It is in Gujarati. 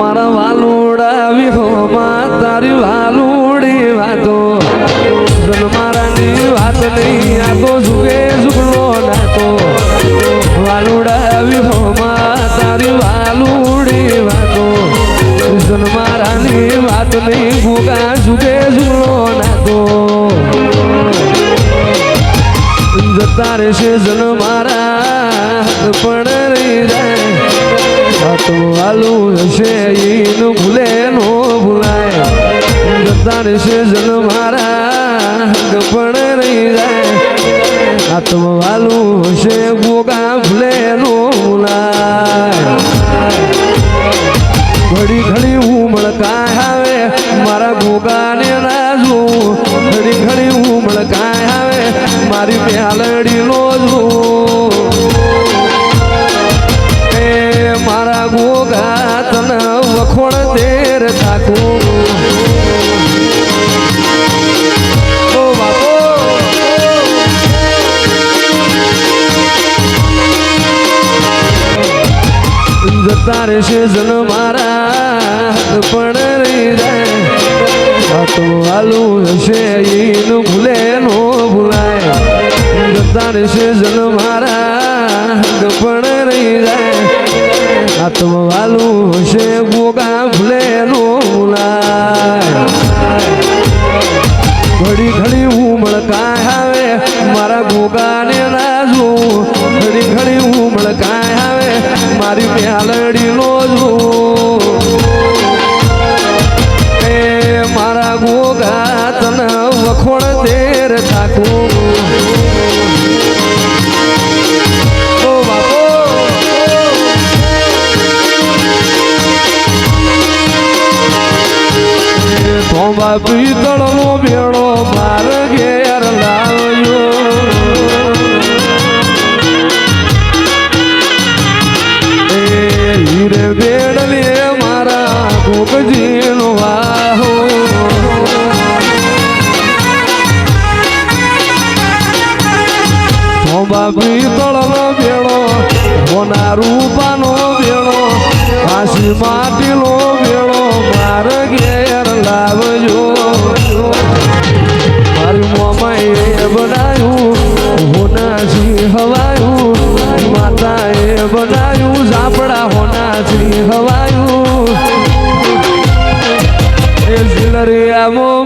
મારા વાલુડા વિહોમાં તારી વાલુડી વાતો મારાની વાત નહીં આ તો ઝુકે ઝુકલો નાતો વાલુડા વિહોમાં તારી વાલુડી વાતો મારાની વાત નહીં ભૂગા ઝુકે ઝુકલો નાતો જતા રહેશે જન મારા પણ રહી જાય તો વાલું હશે એનું ભૂલે નો ભૂલાય જતા રહેશે જન મારા પણ રહી જાય આ તો વાલું હશે ગોગા ભૂલે નો ભૂલાય ઘડી ઘડી ઉમળકાય આવે મારા ગોગાને ના જોઉં ઘડી ઘડી ઉમળકાય આવે મારી પ્યાલડી નો જોઉં એ મારા ગોગા તને વખોડ દેર થાકું ઓ બાપો જતા રહેશે જન મારા પણ રહી જાય તો વાલું હશે એનું ભૂલે નો ભૂલાય જતા રહેશે જન મારા પણ રહી જાય આ તો વાલું હશે ગોગા ભૂલે નો ભૂલાય ઘડી ઘડી ઉમળકાય આવે મારા ગોગાને ના જોઉં ઘડી ઘડી ઉમળકાય આવે મારી પ્યાલડી નો જોઉં એ મારા ગોગા તને વખોડ દેર થાકું ઓ બાપો તો બાપી તળનો બેડો માર ઘેર લાવ્યો હીરે બેડલે મારા ગોગજીનો વાહો તો બાપી તળનો બેડો હોના રૂપાનો બેડો કાશી માટીનો બેડો માર ઘેર લાવજો મારી મોમાએ બનાવ્યું હોનાથી હવાયું માતાએ બનાવ્યું ઝાપડા હોનાથી હવાયું એ ઝીલરિયામાં